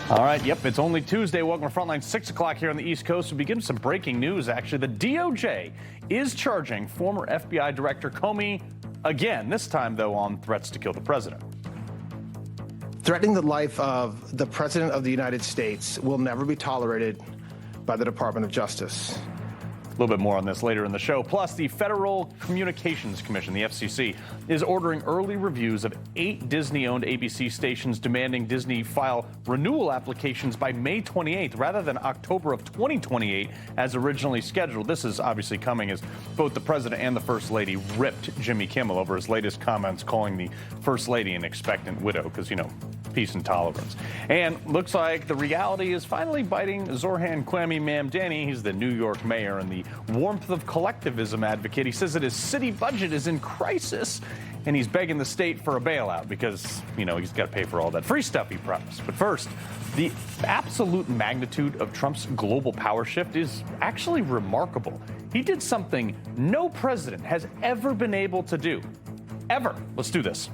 All right, yep, it's only Tuesday. Welcome to Frontline, 6 o'clock here on the East Coast. We begin with some breaking news, actually. The DOJ is charging former FBI Director Comey again, this time, though, on threats to kill the president. Threatening the life of the President of the United States will never be tolerated by the Department of Justice. A little bit more on this later in the show. Plus, the Federal Communications Commission, the FCC, is ordering early reviews of 8 Disney-owned ABC stations, demanding Disney file renewal applications by May 28th rather than October of 2028 as originally scheduled. This is obviously coming as both the president and the first lady ripped Jimmy Kimmel over his latest comments, calling the first lady an expectant widow because, you know, peace and tolerance. And looks like the reality is finally biting Zoran Mamdani. He's the New York mayor and the warmth of collectivism advocate. He says that his city budget is in crisis and he's begging the state for a bailout because, you know, he's got to pay for all that free stuff he promised. But first, the absolute magnitude of Trump's global power shift is actually remarkable. He did something no president has ever been able to do. Ever. Let's do this.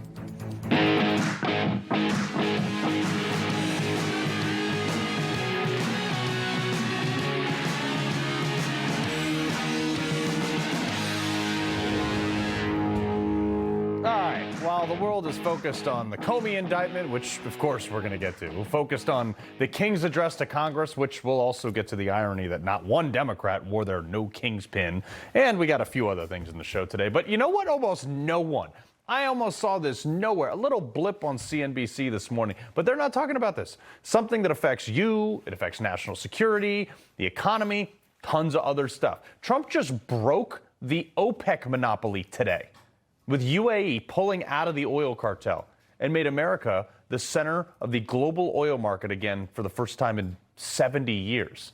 While the world is focused on the Comey indictment, which of course we're going to get to, we're focused on the King's address to Congress, which we'll also get to the irony that not one Democrat wore their No King's pin, and we got a few other things in the show today. But you know what? Almost no one. I almost saw this nowhere. A little blip on CNBC this morning, but they're not talking about this. Something that affects you, it affects national security, the economy, tons of other stuff. Trump just broke the OPEC monopoly today, with UAE pulling out of the oil cartel and made America the center of the global oil market again for the first time in 70 years.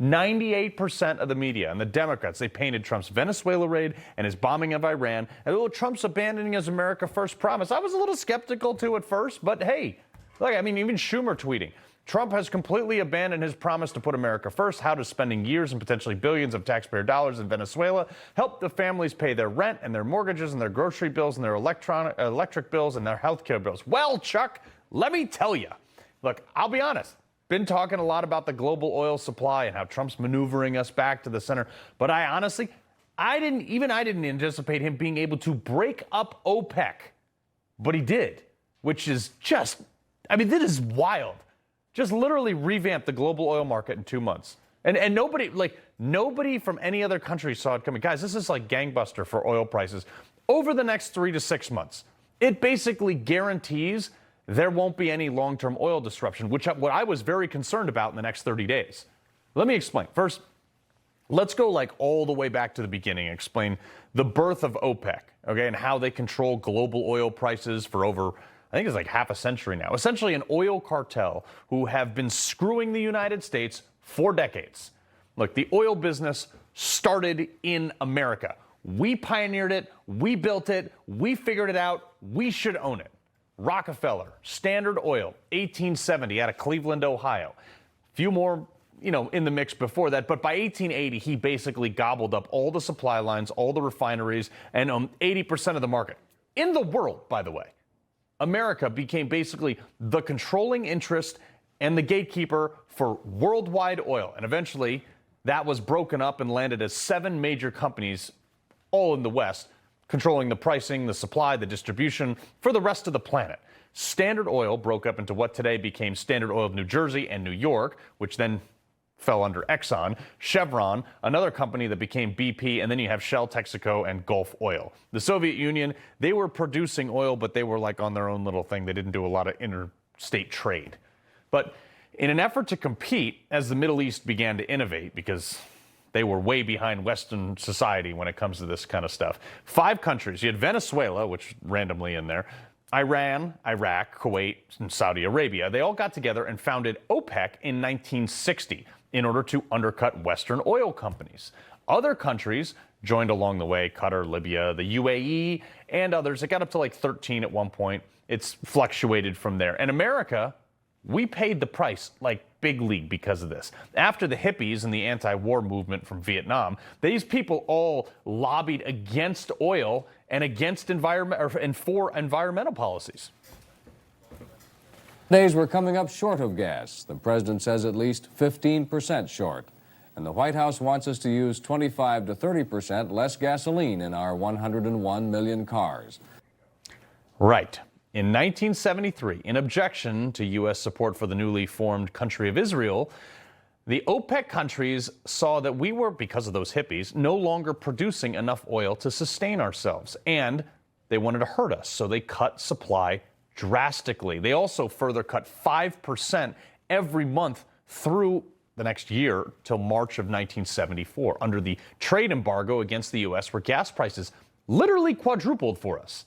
98% of the media and the Democrats, they painted Trump's Venezuela raid and his bombing of Iran, and Trump's abandoning his America First promise. I was a little skeptical too at first, but hey, look, I mean, even Schumer tweeting, Trump has completely abandoned his promise to put America first. How does spending years and potentially billions of taxpayer dollars in Venezuela help the families pay their rent and their mortgages and their grocery bills and their electric bills and their health care bills? Well, Chuck, let me tell you. Look, I'll be honest. Been talking a lot about the global oil supply and how Trump's maneuvering us back to the center. But I didn't anticipate him being able to break up OPEC. But he did, which is just, I mean, this is wild. Just literally revamped the global oil market in 2 months. And nobody from any other country saw it coming. Guys, this is like gangbuster for oil prices. Over the next 3 to 6 months, it basically guarantees there won't be any long-term oil disruption, what I was very concerned about in the next 30 days. Let me explain. First, let's go like all the way back to the beginning and explain the birth of OPEC, okay, and how they control global oil prices for over, I think it's like half a century now. Essentially an oil cartel who have been screwing the United States for decades. Look, the oil business started in America. We pioneered it. We built it. We figured it out. We should own it. Rockefeller, Standard Oil, 1870 out of Cleveland, Ohio. Few more, in the mix before that. But by 1880, he basically gobbled up all the supply lines, all the refineries, and 80% of the market. In the world, by the way. America became basically the controlling interest and the gatekeeper for worldwide oil. And eventually, that was broken up and landed as 7 major companies, all in the West, controlling the pricing, the supply, the distribution for the rest of the planet. Standard Oil broke up into what today became Standard Oil of New Jersey and New York, which then fell under Exxon, Chevron, another company that became BP, and then you have Shell, Texaco, and Gulf Oil. The Soviet Union, they were producing oil, but they were like on their own little thing. They didn't do a lot of interstate trade. But in an effort to compete, as the Middle East began to innovate, because they were way behind Western society when it comes to this kind of stuff. 5 countries. You had Venezuela, which randomly in there, Iran, Iraq, Kuwait, and Saudi Arabia. They all got together and founded OPEC in 1960 in order to undercut Western oil companies. Other countries joined along the way, Qatar, Libya, the UAE, and others. It got up to like 13 at one point. It's fluctuated from there. And America, we paid the price like big league because of this. After the hippies and the anti-war movement from Vietnam, these people all lobbied against oil and against for environmental policies. Days we're coming up short of gas. The president says at least 15% short. And the White House wants us to use 25 to 30% less gasoline in our 101 million cars. Right. In 1973, in objection to U.S. support for the newly formed country of Israel, the OPEC countries saw that we were, because of those hippies, no longer producing enough oil to sustain ourselves. And they wanted to hurt us, so they cut supply drastically. They also further cut 5% every month through the next year till March of 1974 under the trade embargo against the U.S., where gas prices literally quadrupled for us.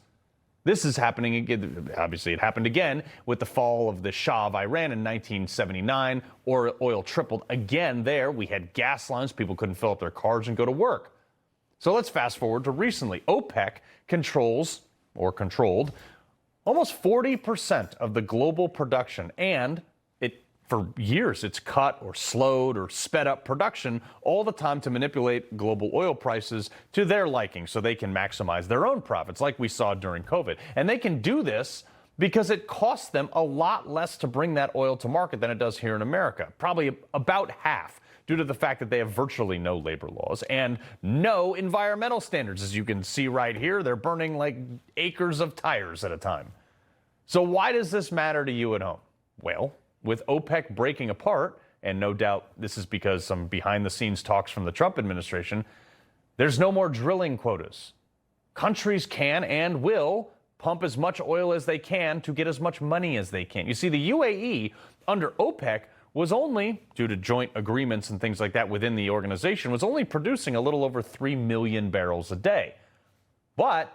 This is happening again. Obviously, it happened again with the fall of the Shah of Iran in 1979, or oil tripled again there. We had gas lines. People couldn't fill up their cars and go to work. So let's fast forward to recently. OPEC controlled almost 40% of the global production, and for years, it's cut or slowed or sped up production all the time to manipulate global oil prices to their liking so they can maximize their own profits, like we saw during COVID. And they can do this because it costs them a lot less to bring that oil to market than it does here in America, probably about half, due to the fact that they have virtually no labor laws and no environmental standards. As you can see right here, they're burning like acres of tires at a time. So why does this matter to you at home? Well, with OPEC breaking apart, and no doubt this is because some behind-the-scenes talks from the Trump administration, there's no more drilling quotas. Countries can and will pump as much oil as they can to get as much money as they can. You see, the UAE, under OPEC, was only, due to joint agreements and things like that within the organization, was only producing a little over 3 million barrels a day. But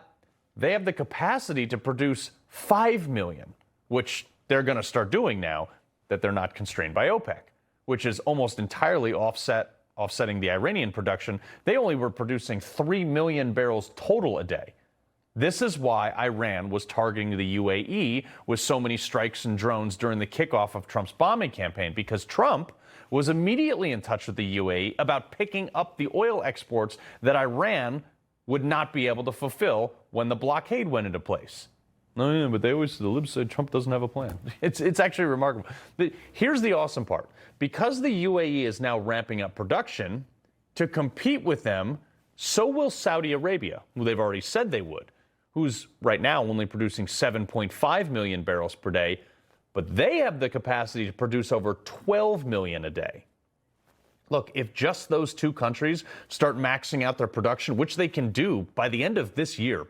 they have the capacity to produce 5 million, which they're going to start doing now that they're not constrained by OPEC, which is almost entirely offsetting the Iranian production. They only were producing 3 million barrels total a day. This is why Iran was targeting the UAE with so many strikes and drones during the kickoff of Trump's bombing campaign, because Trump was immediately in touch with the UAE about picking up the oil exports that Iran would not be able to fulfill when the blockade went into place. No, yeah, but the libs said Trump doesn't have a plan. It's actually remarkable. Here's the awesome part. Because the UAE is now ramping up production to compete with them, so will Saudi Arabia, who they've already said they would, who's right now only producing 7.5 million barrels per day, but they have the capacity to produce over 12 million a day. Look, if just those two countries start maxing out their production, which they can do by the end of this year,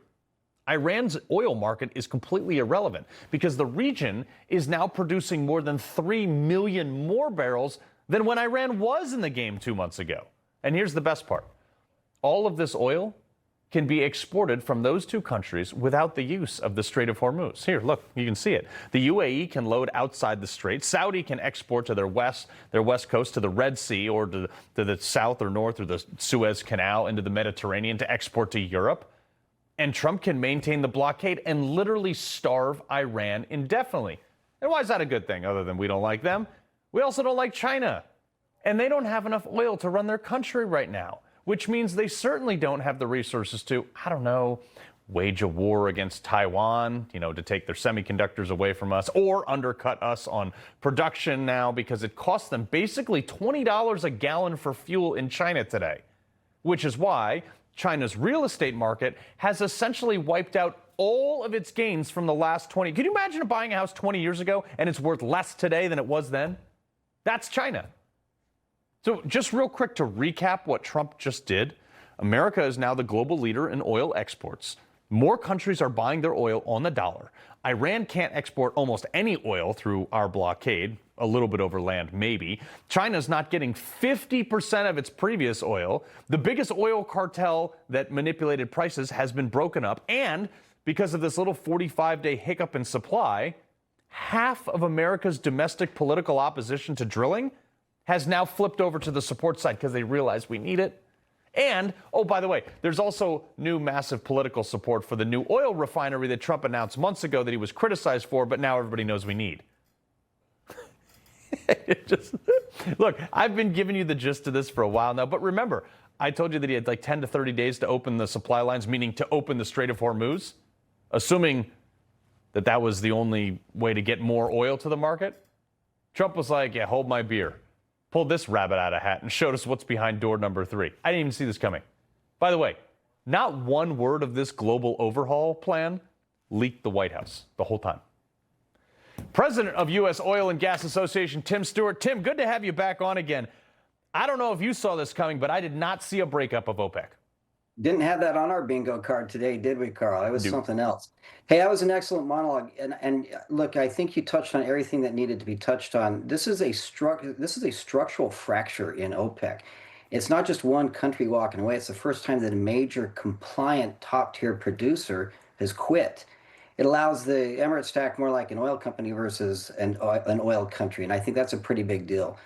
Iran's oil market is completely irrelevant, because the region is now producing more than 3 million more barrels than when Iran was in the game 2 months ago. And here's the best part. All of this oil can be exported from those two countries without the use of the Strait of Hormuz. Here, look, you can see it. The UAE can load outside the Strait. Saudi can export to their west coast, to the Red Sea, or to the south or north, or the Suez Canal into the Mediterranean to export to Europe. And Trump can maintain the blockade and literally starve Iran indefinitely. And why is that a good thing, other than we don't like them? We also don't like China. And they don't have enough oil to run their country right now, which means they certainly don't have the resources to, wage a war against Taiwan, to take their semiconductors away from us, or undercut us on production now, because it costs them basically $20 a gallon for fuel in China today, which is why China's real estate market has essentially wiped out all of its gains from the last 20. Can you imagine buying a house 20 years ago and it's worth less today than it was then? That's China. So just real quick to recap what Trump just did, America is now the global leader in oil exports. More countries are buying their oil on the dollar. Iran can't export almost any oil through our blockade, a little bit over land maybe. China's not getting 50% of its previous oil. The biggest oil cartel that manipulated prices has been broken up. And because of this little 45-day hiccup in supply, half of America's domestic political opposition to drilling has now flipped over to the support side because they realize we need it. And, oh, by the way, there's also new massive political support for the new oil refinery that Trump announced months ago that he was criticized for, but now everybody knows we need. Look, I've been giving you the gist of this for a while now, but remember, I told you that he had like 10 to 30 days to open the supply lines, meaning to open the Strait of Hormuz, assuming that was the only way to get more oil to the market, Trump was like, yeah, hold my beer. Pulled this rabbit out of a hat and showed us what's behind door number 3. I didn't even see this coming. By the way, not one word of this global overhaul plan leaked the White House the whole time. President of U.S. Oil and Gas Association, Tim Stewart. Tim, good to have you back on again. I don't know if you saw this coming, but I did not see a breakup of OPEC. Didn't have that on our bingo card today, did we, Carl? It was something else. Hey, that was an excellent monologue. And look, I think you touched on everything that needed to be touched on. This is a structural fracture in OPEC. It's not just one country walking away. It's the first time that a major compliant top-tier producer has quit. It allows the Emirates to act more like an oil company versus an oil country, and I think that's a pretty big deal.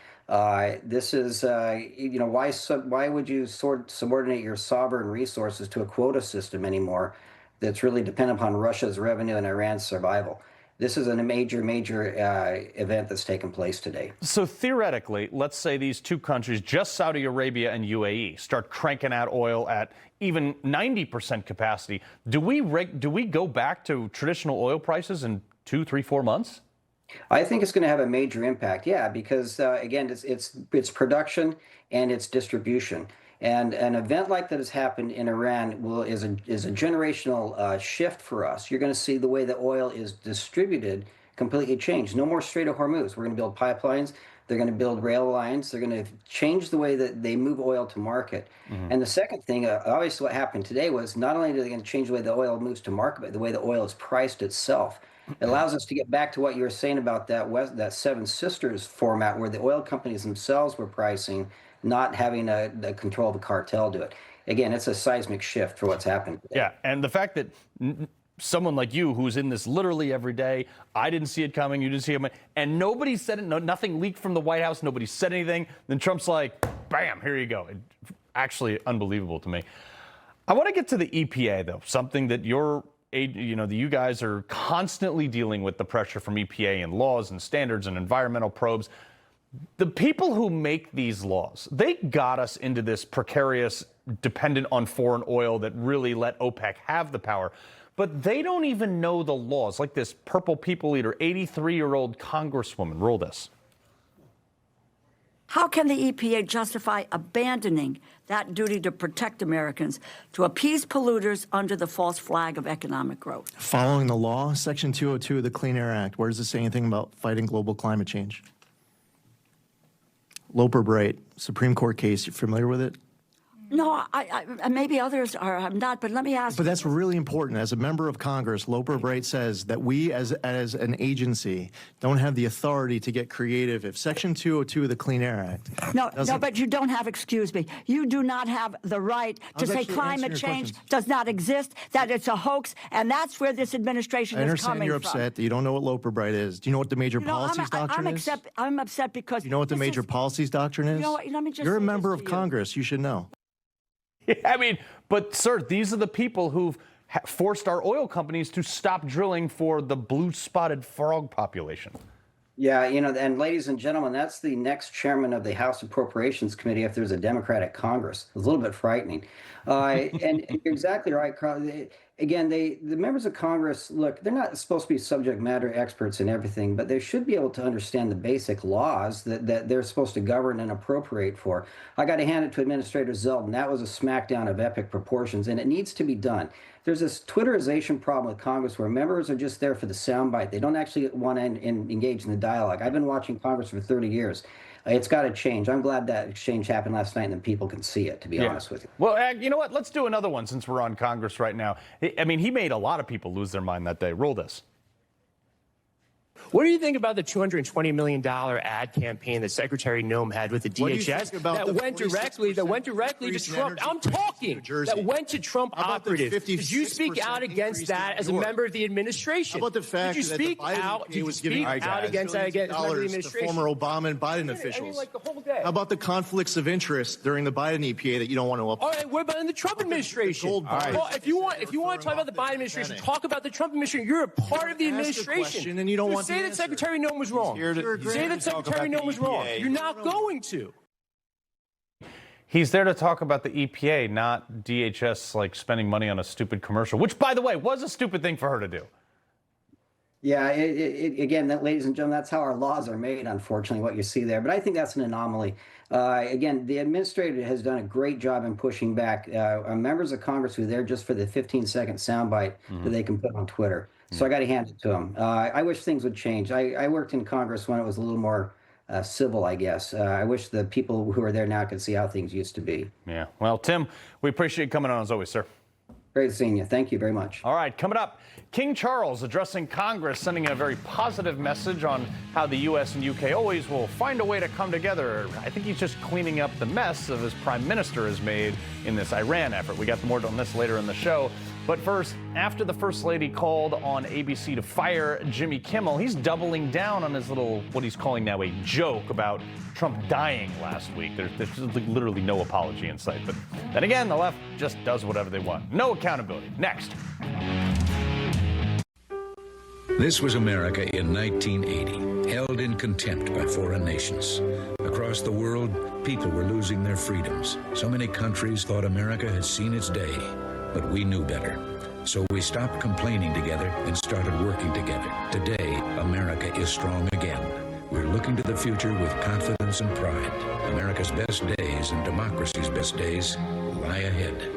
This is, why would you subordinate your sovereign resources to a quota system anymore that's really dependent upon Russia's revenue and Iran's survival? This is a major event that's taken place today. So theoretically, let's say these two countries, just Saudi Arabia and UAE, start cranking out oil at even 90% capacity. Do we go back to traditional oil prices in 2, 3, 4 months? I think it's going to have a major impact, yeah, because again, it's production and it's distribution. And an event like that has happened in Iran is a generational shift for us. You're going to see the way that oil is distributed completely change. No more Strait of Hormuz. We're going to build pipelines. They're going to build rail lines. They're going to change the way that they move oil to market. Mm-hmm. And the second thing, obviously what happened today was not only are they going to change the way the oil moves to market, but the way the oil is priced itself. It allows us to get back to what you were saying about that Seven Sisters format where the oil companies themselves were pricing, not having the control of a cartel do it. Again, it's a seismic shift for what's happened today. Yeah, and the fact that someone like you who's in this literally every day, I didn't see it coming, you didn't see it coming, and nobody said it, nothing leaked from the White House, nobody said anything, then Trump's like, bam, here you go. Actually unbelievable to me. I want to get to the EPA, though, something that you guys are constantly dealing with, the pressure from EPA and laws and standards and environmental probes. The people who make these laws, they got us into this precarious, dependent on foreign oil that really let OPEC have the power. But they don't even know the laws, like this Purple People Eater, 83-year-old congresswoman. Roll this. How can the EPA justify abandoning that duty to protect Americans to appease polluters under the false flag of economic growth? Following the law, Section 202 of the Clean Air Act, where does it say anything about fighting global climate change? Loper Bright, Supreme Court case, you familiar with it? No, I maybe others are. I'm not, but let me ask. But that's really important. As a member of Congress, Loper Bright says that we, as an agency, don't have the authority to get creative if Section 202 of the Clean Air Act. No, but you don't have. Excuse me. You do not have the right to say climate change does not exist. That it's a hoax, and that's where this administration is coming from. I understand you're upset that you don't know what Loper Bright is. Do you know what the major policies doctrine is? I'm upset because. You know what the major policies doctrine is? You know what, let me just. You're a member of Congress. You should know. I mean, but sir, these are the people who've forced our oil companies to stop drilling for the blue-spotted frog population. Yeah, and ladies and gentlemen, that's the next chairman of the House Appropriations Committee if there's a Democratic Congress. It's a little bit frightening. And you're exactly right, Carl. Again, the members of Congress, look, they're not supposed to be subject matter experts in everything, but they should be able to understand the basic laws that they're supposed to govern and appropriate for. I got to hand it to Administrator Zeldin. That was a smackdown of epic proportions, and it needs to be done. There's this Twitterization problem with Congress where members are just there for the soundbite. They don't actually want to engage in the dialogue. I've been watching Congress for 30 years. It's got to change. I'm glad that exchange happened last night and then people can see it, to be honest with you. Well, you know what? Let's do another one since we're on Congress right now. I mean, he made a lot of people lose their mind that day. Roll this. What do you think about the $220 million ad campaign that Secretary Noem had with the DHS that went directly to Trump? I'm talking that went to Trump operatives. Did you speak out against that as a member of the administration? How about the fact that the Biden EPA was giving against that against the administration? To former Obama and Biden officials. I mean, like the whole day. How about the conflicts of interest during the Biden EPA that you don't want to uphold? All right, what about in the Trump administration? Well, if you want to talk about the Biden administration, talk about the Trump administration. You're a part of the administration, and you don't want say that Secretary Noem was wrong. Say that Secretary Noem was wrong. You're not going to. He's there to talk about the EPA, not DHS, like spending money on a stupid commercial, which, by the way, was a stupid thing for her to do. Yeah, again, ladies and gentlemen, that's how our laws are made, unfortunately, what you see there. But I think that's an anomaly. Again, the administrator has done a great job in pushing back. Members of Congress who are there just for the 15-second soundbite that they can put on Twitter. So I got to hand it to them. I wish things would change. I worked in Congress when it was a little more civil, I guess. I wish the people who are there now could see how things used to be. Yeah. Well, Tim, we appreciate you coming on as always, sir. Great seeing you. Thank you very much. All right, coming up, King Charles addressing Congress, sending a very positive message on how the U.S. and U.K. always will find a way to come together. I think he's just cleaning up the mess of his prime minister has made in this Iran effort. We got more on this later in the show. But first, after the First Lady called on ABC to fire Jimmy Kimmel, he's doubling down on his little, what he's calling now a joke about Trump dying last week. There's literally no apology in sight. But then again, the left just does whatever they want. No accountability. Next. This was America in 1980, held in contempt by foreign nations. Across the world, people were losing their freedoms. So many countries thought America had seen its day. But we knew better. So we stopped complaining together and started working together. Today, America is strong again. We're looking to the future with confidence and pride. America's best days and democracy's best days lie ahead.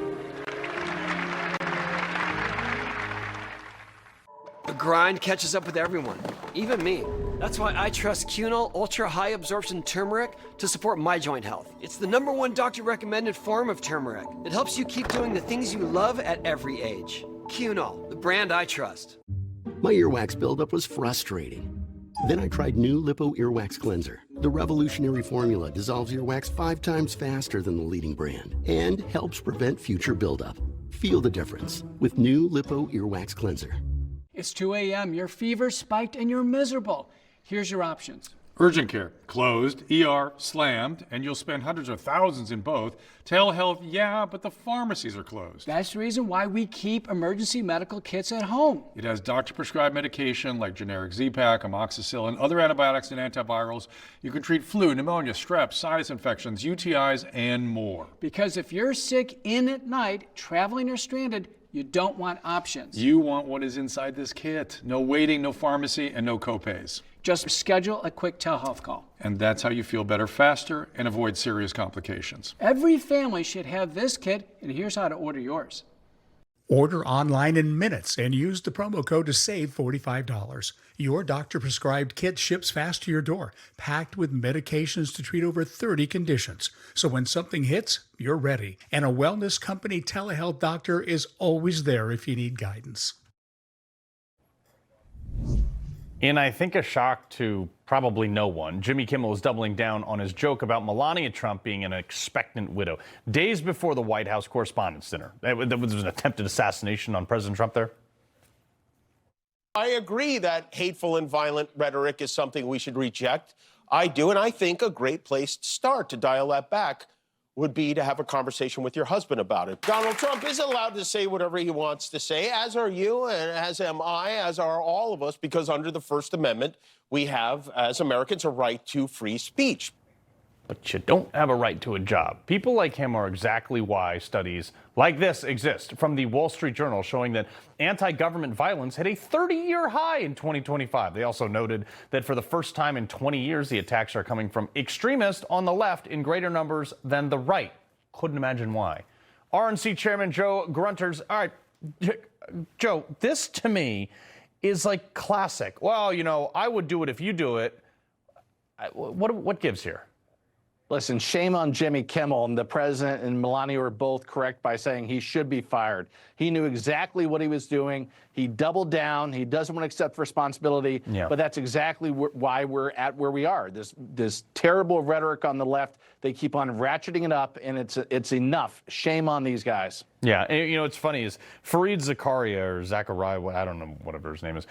The grind catches up with everyone, even me. That's why I trust Kimmel Ultra High Absorption Turmeric to support my joint health. It's the #1 doctor-recommended form of turmeric. It helps you keep doing the things you love at every age. Kimmel, the brand I trust. My earwax buildup was frustrating. Then I tried new Lipo Earwax Cleanser. The revolutionary formula dissolves earwax 5 times faster than the leading brand and helps prevent future buildup. Feel the difference with new Lipo Earwax Cleanser. It's 2 a.m., your fever spiked and you're miserable. Here's your options. Urgent care, closed. ER, slammed, and you'll spend hundreds of thousands in both. Telehealth, yeah, but the pharmacies are closed. That's the reason why we keep emergency medical kits at home. It has doctor-prescribed medication like generic Z-Pak, amoxicillin, other antibiotics and antivirals. You can treat flu, pneumonia, strep, sinus infections, UTIs, and more. Because if you're sick in at night, traveling or stranded, you don't want options. You want what is inside this kit. No waiting, no pharmacy, and no copays. Just schedule a quick telehealth call. And that's how you feel better faster and avoid serious complications. Every family should have this kit, and here's how to order yours. Order online in minutes and use the promo code to save $45. Your doctor-prescribed kit ships fast to your door, packed with medications to treat over 30 conditions. So when something hits, you're ready. And a wellness company telehealth doctor is always there if you need guidance. In, I think, a shock to probably no one, Jimmy Kimmel is doubling down on his joke about Melania Trump being an expectant widow. Days before the White House Correspondents' Dinner. There was an attempted assassination on President Trump there. I agree that hateful and violent rhetoric is something we should reject. I do, and I think a great place to start to dial that back would be to have a conversation with your husband about it. Donald Trump is allowed to say whatever he wants to say, as are you, and as am I, as are all of us, because under the First Amendment, we have, as Americans, a right to free speech. But you don't have a right to a job. People like him are exactly why studies like this exist. From the Wall Street Journal showing that anti-government violence hit a 30-year high in 2025. They also noted that for the first time in 20 years, the attacks are coming from extremists on the left in greater numbers than the right. Couldn't imagine why. RNC Chairman Joe Gruters. All right, Joe, this to me is like classic. Well, you know, I would do it if you do it. What gives here? Listen, shame on Jimmy Kimmel. And the president and Melania were both correct by saying he should be fired. He knew exactly what he was doing. He doubled down. He doesn't want to accept responsibility. Yeah. But that's exactly why we're at where we are. This terrible rhetoric on the left. They keep on ratcheting it up, and it's enough. Shame on these guys. Yeah, and you know, what's funny is Fareed Zakaria, or Zachariah, I don't know, whatever his name is,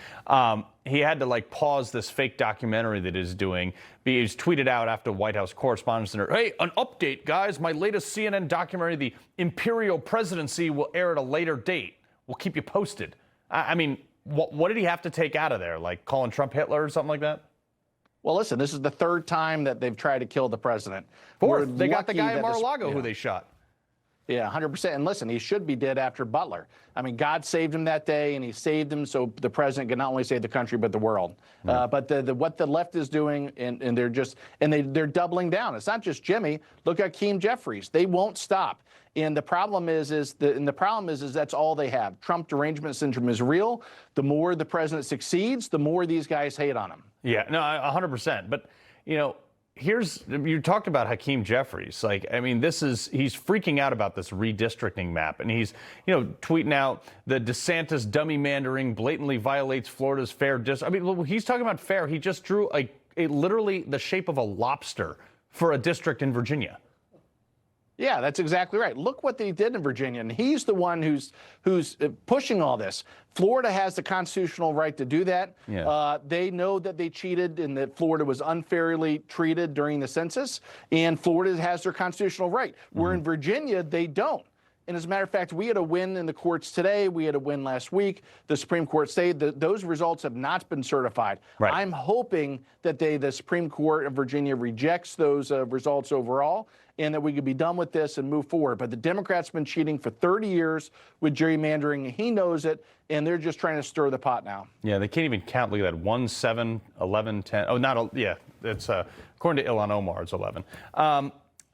he had to like pause this fake documentary that he's doing. He's tweeted out after White House Correspondents' Dinner, hey, an update, guys. My latest CNN documentary, The Imperial Presidency, will air at a later date. We'll keep you posted. I mean, what did he have to take out of there? Like calling Trump Hitler or something like that? Well, listen, this is the third time that they've tried to kill the president. Fourth, they got the guy in Mar-a-Lago who they shot. Yeah, 100%. And listen, he should be dead after Butler. I mean, God saved him that day, and he saved him so the president can not only save the country but the world. But what the left is doing, and they're doubling down. It's not just Jimmy. Look at Hakeem Jeffries. They won't stop. And the problem is that's all they have. Trump derangement syndrome is real. The more the president succeeds, the more these guys hate on him. Yeah, no, 100%. But you talked about Hakeem Jeffries. Like, I mean, he's freaking out about this redistricting map, and he's, tweeting out the DeSantis dummy mandering blatantly violates Florida's fair I mean, he's talking about fair. He just drew a literally the shape of a lobster for a district in Virginia. Yeah, that's exactly right. Look what they did in Virginia, and he's the one who's pushing all this. Florida has the constitutional right to do that. Yeah. They know that they cheated and that Florida was unfairly treated during the census, and Florida has their constitutional right. Where in Virginia, they don't. And as a matter of fact, we had a win in the courts today. We had a win last week. The Supreme Court said that those results have not been certified. Right. I'm hoping that the Supreme Court of Virginia rejects those results overall, and that we could be done with this and move forward. But the Democrats have been cheating for 30 years with gerrymandering. He knows it, and they're just trying to stir the pot now. Yeah, they can't even count. Look at that, 1, 7, 11, 10. Oh, it's according to Ilhan Omar, it's 11.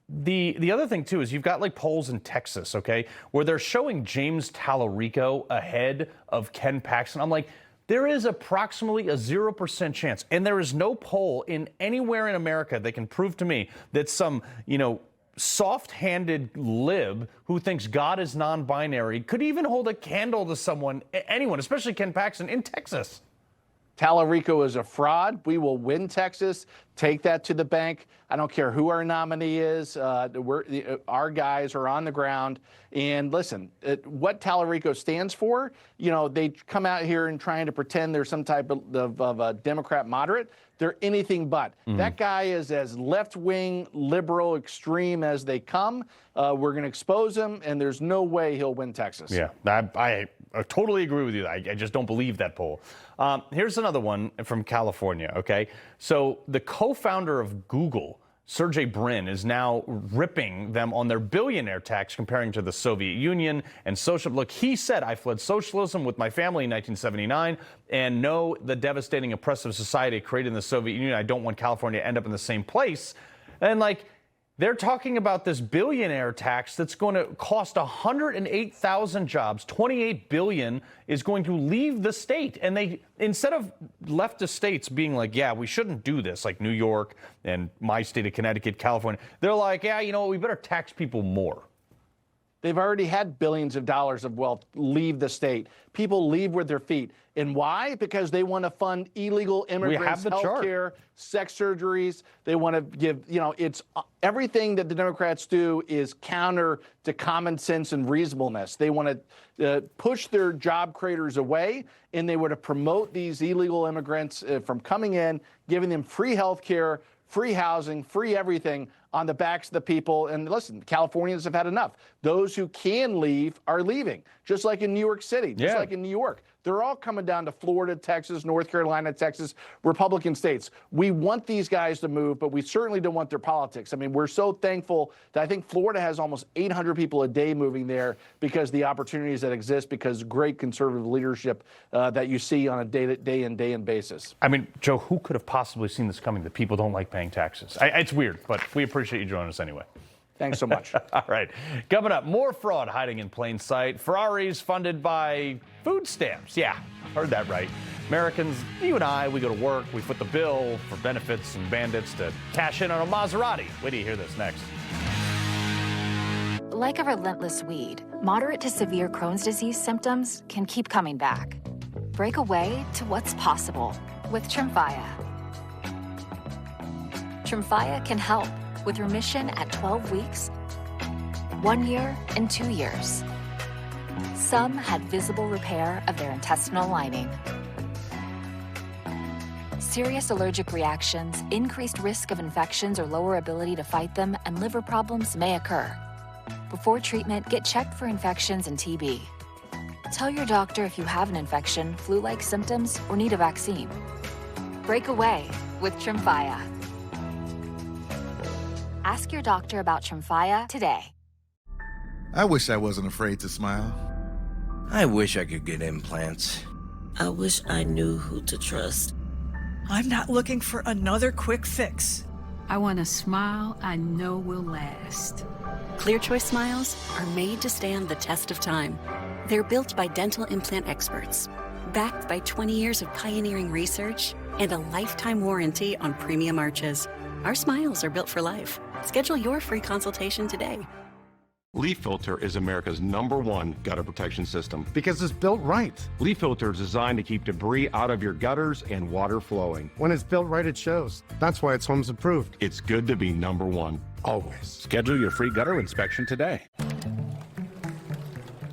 The other thing, too, is you've got like polls in Texas, okay, where they're showing James Tallarico ahead of Ken Paxton. I'm like, there is approximately a 0% chance, and there is no poll in anywhere in America that can prove to me that some, soft-handed lib who thinks God is non-binary could even hold a candle to anyone, especially Ken Paxton in Texas. Tallarico is a fraud. We will win Texas. Take that to the bank. I don't care who our nominee is. Our guys are on the ground. And listen, what Tallarico stands for, they come out here and trying to pretend they're some type of a Democrat moderate. They're anything but. That guy is as left-wing, liberal, extreme as they come. We're going to expose him, and there's no way he'll win Texas. Yeah, I totally agree with you. I just don't believe that poll. Here's another one from California, okay? So the co-founder of Google, Sergey Brin, is now ripping them on their billionaire tax, comparing to the Soviet Union and social. Look, he said, I fled socialism with my family in 1979 and know the devastating oppressive society created in the Soviet Union. I don't want California to end up in the same place. And they're talking about this billionaire tax that's going to cost 108,000 jobs. $28 billion is going to leave the state. And they, instead of leftist states being like, yeah, we shouldn't do this, like New York and my state of Connecticut, California, they're like, yeah, we better tax people more. They've already had billions of dollars of wealth leave the state. People leave with their feet. And why? Because they want to fund illegal immigrants, health care, sex surgeries. They want to give, it's everything that the Democrats do is counter to common sense and reasonableness. They want to push their job creators away, and they want to promote these illegal immigrants from coming in, giving them free health care, free housing, free everything on the backs of the people. And listen, Californians have had enough. Those who can leave are leaving, just like in New York City, just like in New York. They're all coming down to Florida, Texas, North Carolina, Texas, Republican states. We want these guys to move, but we certainly don't want their politics. I mean, we're so thankful that I think Florida has almost 800 people a day moving there because the opportunities that exist, because great conservative leadership that you see on a day-in basis. I mean, Joe, who could have possibly seen this coming, that people don't like paying taxes? It's weird, but we appreciate you joining us anyway. Thanks so much. All right. Coming up, more fraud hiding in plain sight. Ferraris funded by food stamps. Yeah, heard that right. Americans, you and I, we go to work, we foot the bill for benefits and bandits to cash in on a Maserati. Wait till you hear this next. Like a relentless weed, moderate to severe Crohn's disease symptoms can keep coming back. Break away to what's possible with Tremfya. Tremfya can help with remission at 12 weeks, 1 year, and 2 years. Some had visible repair of their intestinal lining. Serious allergic reactions, increased risk of infections or lower ability to fight them, and liver problems may occur. Before treatment, get checked for infections and TB. Tell your doctor if you have an infection, flu-like symptoms, or need a vaccine. Break away with Tremfya. Ask your doctor about Tremfya today. I wish I wasn't afraid to smile. I wish I could get implants. I wish I knew who to trust. I'm not looking for another quick fix. I want a smile I know will last. Clear Choice smiles are made to stand the test of time. They're built by dental implant experts, backed by 20 years of pioneering research and a lifetime warranty on premium arches. Our smiles are built for life. Schedule your free consultation today. Leaf Filter is America's #1 gutter protection system because it's built right. Leaf Filter is designed to keep debris out of your gutters and water flowing. When it's built right, it shows. That's why it's Homes Approved. It's good to be #1, always. Schedule your free gutter inspection today.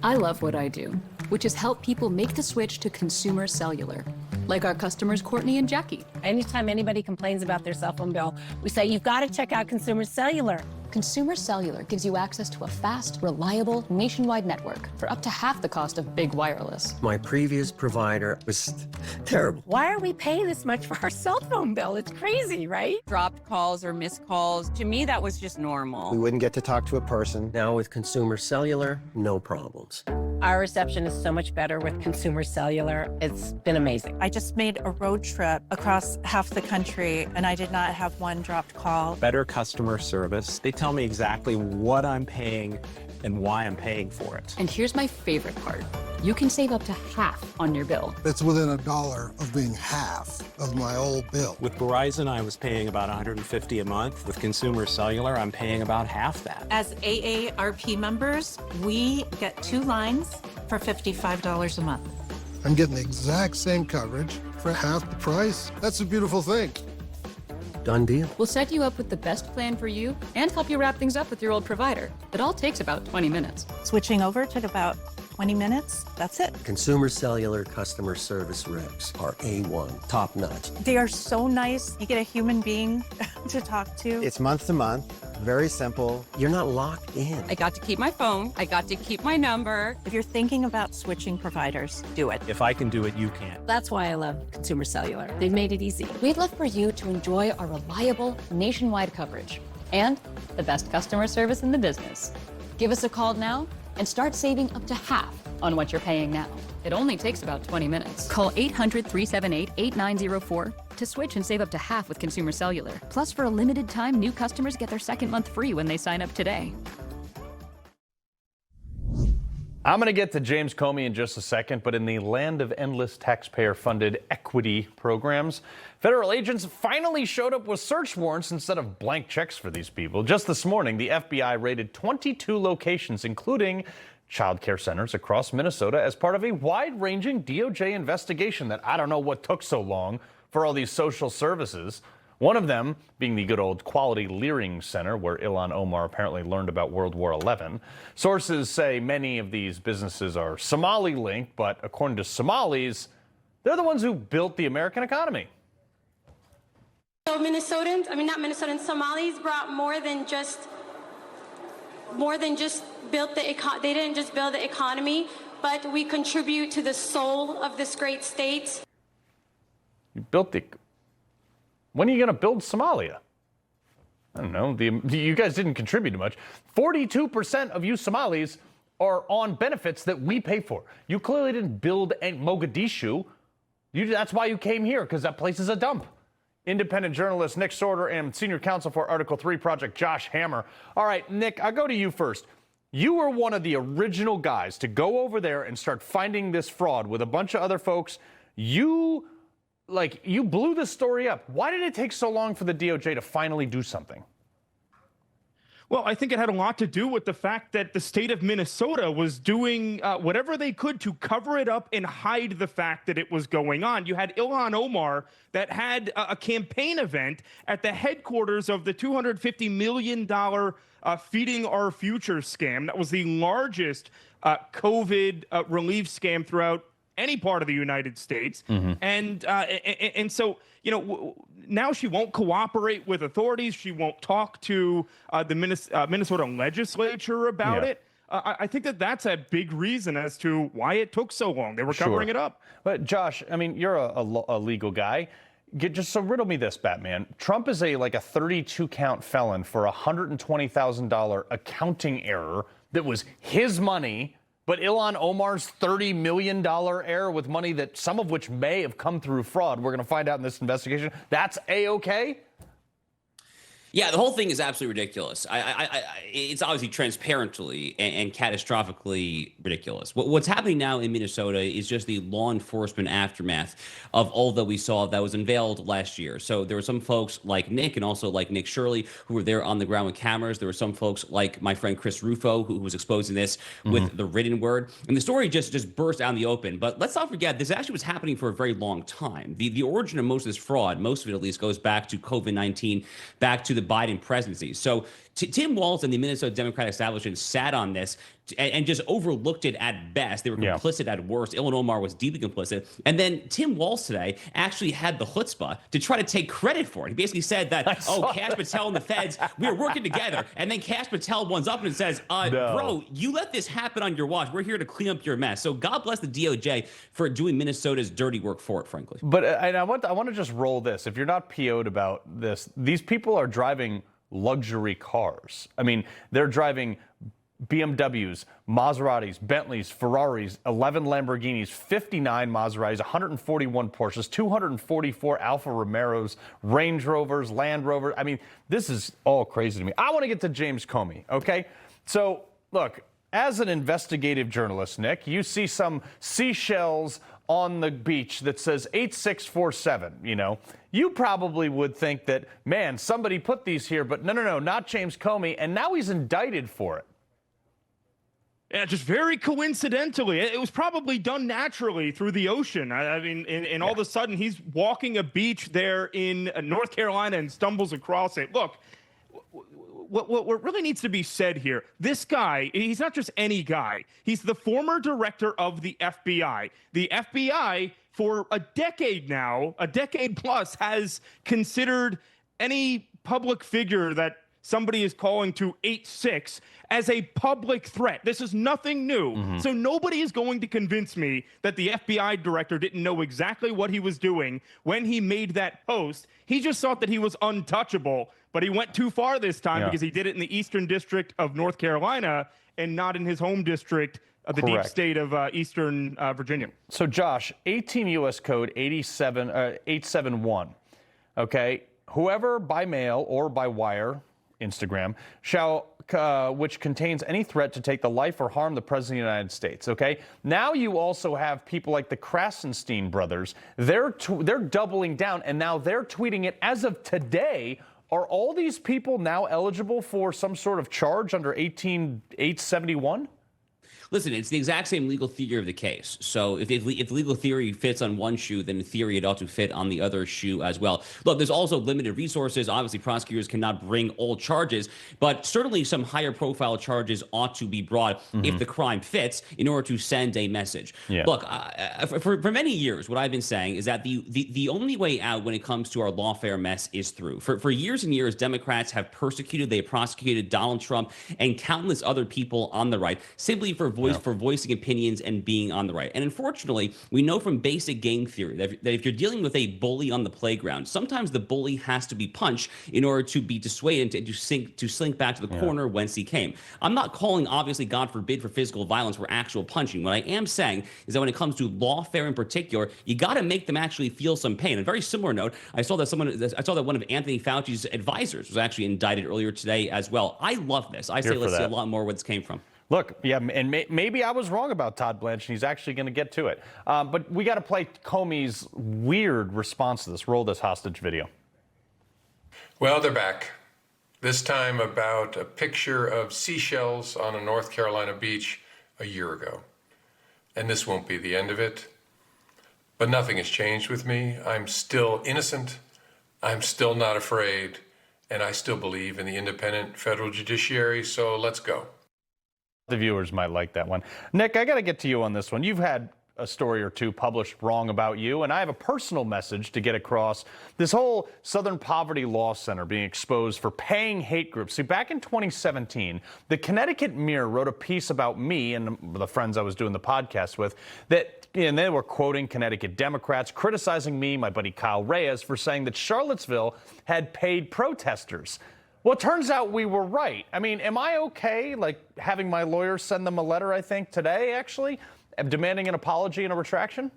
I love what I do, which is help people make the switch to consumer cellular. Like our customers, Courtney and Jackie. Anytime anybody complains about their cell phone bill, we say, you've got to check out Consumer Cellular. Consumer Cellular gives you access to a fast, reliable, nationwide network for up to half the cost of big wireless. My previous provider was terrible. Why are we paying this much for our cell phone bill? It's crazy, right? Dropped calls or missed calls. To me, that was just normal. We wouldn't get to talk to a person. Now with Consumer Cellular, no problems. Our reception is so much better with Consumer Cellular. It's been amazing. I just made a road trip across half the country, and I did not have one dropped call. Better customer service. They tell me exactly what I'm paying and why I'm paying for it. And here's my favorite part. You can save up to half on your bill. It's within $1 of being half of my old bill. With Verizon, I was paying about $150 a month. With Consumer Cellular, I'm paying about half that. As AARP members, we get 2 lines for $55 a month. I'm getting the exact same coverage for half the price. That's a beautiful thing. Done deal. We'll set you up with the best plan for you and help you wrap things up with your old provider. It all takes about 20 minutes. Switching over took about 20 minutes. That's it. Consumer Cellular customer service reps are A1, top notch. They are so nice. You get a human being to talk to. It's month to month, very simple. You're not locked in. I got to keep my phone. I got to keep my number. If you're thinking about switching providers, do it. If I can do it, you can. That's why I love Consumer Cellular. They've made it easy. We'd love for you to enjoy our reliable nationwide coverage and the best customer service in the business. Give us a call now and start saving up to half on what you're paying now. It only takes about 20 minutes. Call 800-378-8904 to switch and save up to half with Consumer Cellular. Plus, for a limited time, new customers get their second month free when they sign up today. I'm going to get to James Comey in just a second, but in the land of endless taxpayer-funded equity programs, federal agents finally showed up with search warrants instead of blank checks for these people. Just this morning, the FBI raided 22 locations, including child care centers across Minnesota, as part of a wide-ranging DOJ investigation that I don't know what took so long for all these social services. One of them being the good old Quality Leering Center, where Ilhan Omar apparently learned about World War XI. Sources say many of these businesses are Somali-linked, but according to Somalis, they're the ones who built the American economy. So Somalis brought more than just built they didn't just build the economy, but we contribute to the soul of this great state. You built the... When are you going to build Somalia? I don't know. You guys didn't contribute much. 42% of you Somalis are on benefits that we pay for. You clearly didn't build Mogadishu. That's why you came here, because that place is a dump. Independent journalist Nick Sortor and senior counsel for Article 3 Project Josh Hammer. All right, Nick, I'll go to you first. You were one of the original guys to go over there and start finding this fraud with a bunch of other folks. You blew this story up. Why did it take so long for the DOJ to finally do something? Well, I think it had a lot to do with the fact that the state of Minnesota was doing whatever they could to cover it up and hide the fact that it was going on. You had Ilhan Omar that had a campaign event at the headquarters of the $250 million Feeding Our Future scam. That was the largest COVID relief scam throughout any part of the United States. Mm-hmm. And so, now she won't cooperate with authorities. She won't talk to the Minnesota legislature about it. I think that's a big reason as to why it took so long. They were covering it up. But Josh, I mean, you're a legal guy. So riddle me this, Batman. Trump is a 32-count felon for a $120,000 accounting error that was his money, but Ilhan Omar's $30 million error with money that some of which may have come through fraud, we're going to find out in this investigation, that's A-OK? Yeah, the whole thing is absolutely ridiculous. It's obviously transparently and catastrophically ridiculous. What's happening now in Minnesota is just the law enforcement aftermath of all that we saw that was unveiled last year. So there were some folks like Nick and also like Nick Shirley who were there on the ground with cameras. There were some folks like my friend Chris Rufo who was exposing this with the written word. And the story just burst out in the open. But let's not forget, this actually was happening for a very long time. The origin of most of this fraud, most of it at least, goes back to COVID-19, back to the Biden presidency. So Tim Walz and the Minnesota Democratic establishment sat on this and just overlooked it at best. They were complicit at worst. Ilhan Omar was deeply complicit. And then Tim Walz today actually had the chutzpah to try to take credit for it. He basically said that, Kash Patel and the feds, we were working together. And then Kash Patel ones up and says, bro, you let this happen on your watch. We're here to clean up your mess. So God bless the DOJ for doing Minnesota's dirty work for it, frankly. But and I want to just roll this. If you're not PO'd about this, these people are driving luxury cars. I mean, they're driving BMWs, Maseratis, Bentleys, Ferraris, 11 Lamborghinis, 59 Maseratis, 141 Porsches, 244 Alfa Romeos, Range Rovers, Land Rovers. I mean, this is all crazy to me. I want to get to James Comey, okay? So, look, as an investigative journalist, Nick, you see some seashells on the beach that says 8647, you know, you probably would think that, man, somebody put these here, but no, not James Comey, and now he's indicted for it. Yeah, just very coincidentally. It was probably done naturally through the ocean. I mean, and all of a sudden he's walking a beach there in North Carolina and stumbles across it. Look, what really needs to be said here, this guy, he's not just any guy. He's the former director of the FBI. The FBI, for a decade now, a decade plus, has considered any public figure that somebody is calling to 8-6 as a public threat. This is nothing new. So nobody is going to convince me that the FBI director didn't know exactly what he was doing when he made that post. He just thought that he was untouchable, but he went too far this time because he did it in the Eastern District of North Carolina and not in his home district of the deep state of Eastern Virginia. So, Josh, 18 U.S. Code 871, okay? Whoever by mail or by wire, Instagram, shall, which contains any threat to take the life or harm the President of the United States, okay? Now you also have people like the Krasenstein brothers. They're doubling down, and now they're tweeting it as of today. Are all these people now eligible for some sort of charge under 18871? Listen, it's the exact same legal theory of the case. So if legal theory fits on one shoe, then in theory it ought to fit on the other shoe as well. Look, there's also limited resources. Obviously, prosecutors cannot bring all charges, but certainly some higher profile charges ought to be brought if the crime fits in order to send a message. Look, for many years, what I've been saying is that the only way out when it comes to our lawfare mess is through. For years and years, Democrats have persecuted, they prosecuted Donald Trump and countless other people on the right simply for voicing opinions and being on the right. And unfortunately, we know from basic game theory that if you're dealing with a bully on the playground, sometimes the bully has to be punched in order to be dissuaded and to slink back to the corner whence he came. I'm not calling, obviously, God forbid, for physical violence or actual punching. What I am saying is that when it comes to lawfare in particular, you got to make them actually feel some pain. On a very similar note, I saw that one of Anthony Fauci's advisors was actually indicted earlier today as well. I love this. I say let's see a lot more where this came from. Look, and maybe I was wrong about Todd Blanche, and he's actually going to get to it. But we got to play Comey's weird response to this. Roll this hostage video. Well, they're back. This time about a picture of seashells on a North Carolina beach a year ago. And this won't be the end of it. But nothing has changed with me. I'm still innocent. I'm still not afraid. And I still believe in the independent federal judiciary. So let's go. The viewers might like that one. Nick, I got to get to you on this one. You've had a story or two published wrong about you, and I have a personal message to get across. This whole Southern Poverty Law Center being exposed for paying hate groups. See, back in 2017, the Connecticut Mirror wrote a piece about me and the friends I was doing the podcast with and they were quoting Connecticut Democrats, criticizing me, my buddy Kyle Reyes, for saying that Charlottesville had paid protesters. Well, it turns out we were right. I mean, am I okay, like, having my lawyer send them a letter, I think, today, actually, demanding an apology and a retraction?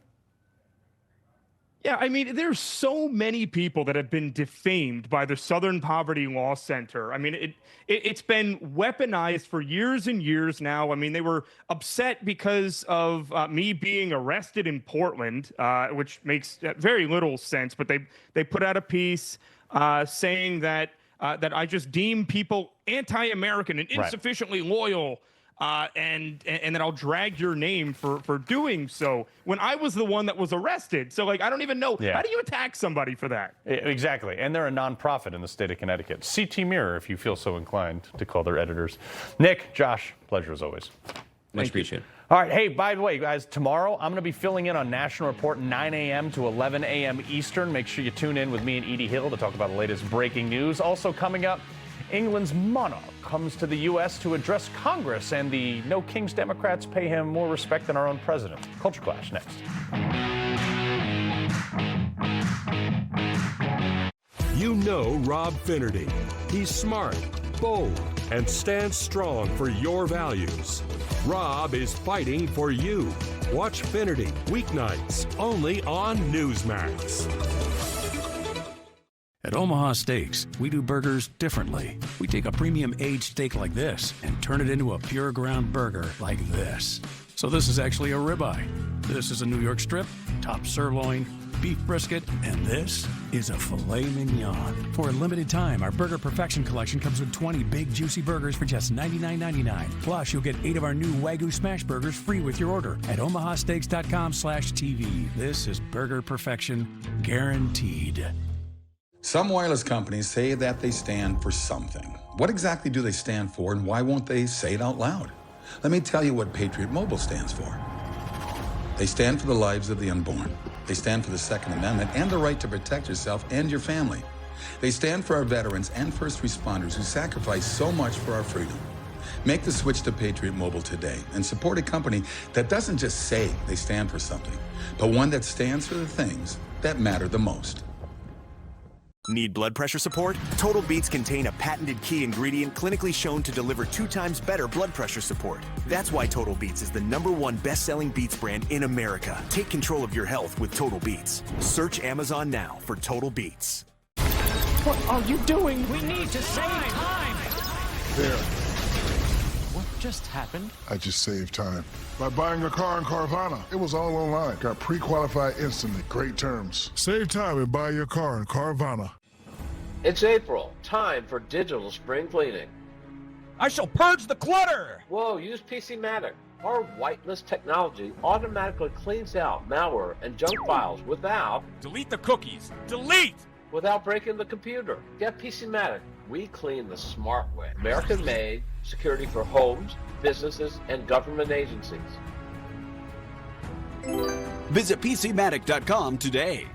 Yeah, I mean, there's so many people that have been defamed by the Southern Poverty Law Center. I mean, it's been weaponized for years and years now. I mean, they were upset because of me being arrested in Portland, which makes very little sense. But they put out a piece saying that I just deem people anti-American and insufficiently loyal. And then I'll drag your name for doing so when I was the one that was arrested. So, like, I don't even know. Yeah. How do you attack somebody for that? Exactly. And they're a nonprofit in the state of Connecticut. CT Mirror, if you feel so inclined to call their editors. Nick, Josh, pleasure as always. Much appreciated. All right. Hey, by the way, guys, tomorrow I'm going to be filling in on National Report 9 a.m. to 11 a.m. Eastern. Make sure you tune in with me and Edie Hill to talk about the latest breaking news. Also coming up, England's monarch comes to the U.S. to address Congress, and the No Kings Democrats pay him more respect than our own president. Culture Clash next. You know Rob Finnerty. He's smart, bold, and stands strong for your values. Rob is fighting for you. Watch Finnerty weeknights only on Newsmax. At Omaha Steaks, we do burgers differently. We take a premium aged steak like this and turn it into a pure ground burger like this. So this is actually a ribeye. This is a New York strip, top sirloin, beef brisket, and this is a filet mignon. For a limited time, our Burger Perfection collection comes with 20 big juicy burgers for just $99.99. Plus, you'll get 8 of our new Wagyu smash burgers free with your order at omahasteaks.com/TV. This is Burger Perfection guaranteed. Some wireless companies say that they stand for something. What exactly do they stand for, and why won't they say it out loud? Let me tell you what Patriot Mobile stands for. They stand for the lives of the unborn. They stand for the Second Amendment and the right to protect yourself and your family. They stand for our veterans and first responders who sacrifice so much for our freedom. Make the switch to Patriot Mobile today and support a company that doesn't just say they stand for something, but one that stands for the things that matter the most. Need blood pressure support? Total Beets contain a patented key ingredient clinically shown to deliver 2 times better blood pressure support. That's why Total Beets is the #1 best-selling beets brand in America. Take control of your health with Total Beets. Search Amazon now for Total Beets. What are you doing? We need to save time. There. What just happened? I just saved time. By buying a car in Carvana. It was all online. Got pre-qualified instantly. Great terms. Save time and buy your car in Carvana. It's April. Time for digital spring cleaning. I shall purge the clutter! Whoa, use PCmatic. Our whitelist technology automatically cleans out malware and junk files without... Delete the cookies. Delete! Without breaking the computer. Get PCmatic. We clean the smart way. American-made security for homes, businesses, and government agencies. Visit PCmatic.com today.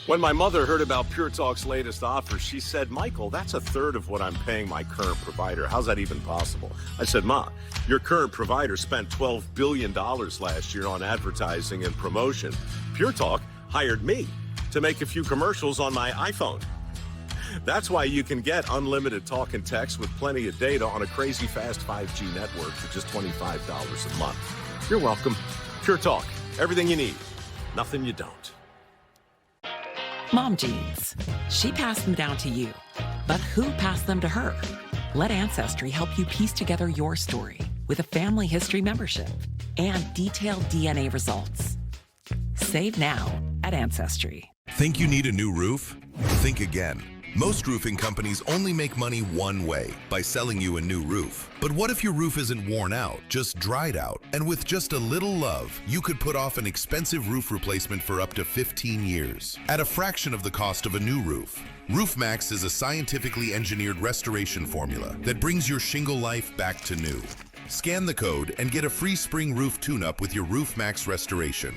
When my mother heard about Pure Talk's latest offer, she said, "Michael, that's 1/3 of what I'm paying my current provider. How's that even possible?" I said, "Ma, your current provider spent $12 billion last year on advertising and promotion. Pure Talk hired me to make a few commercials on my iPhone. That's why you can get unlimited talk and text with plenty of data on a crazy fast 5G network for just $25 a month. You're welcome. Pure Talk. Everything you need. Nothing you don't." Mom jeans. She passed them down to you. But who passed them to her? Let Ancestry help you piece together your story with a family history membership and detailed DNA results. Save now at Ancestry. Think you need a new roof? Think again. Most roofing companies only make money one way, by selling you a new roof. But what if your roof isn't worn out, just dried out? And with just a little love, you could put off an expensive roof replacement for up to 15 years, at a fraction of the cost of a new roof. RoofMax is a scientifically engineered restoration formula that brings your shingle life back to new. Scan the code and get a free spring roof tune-up with your RoofMax restoration.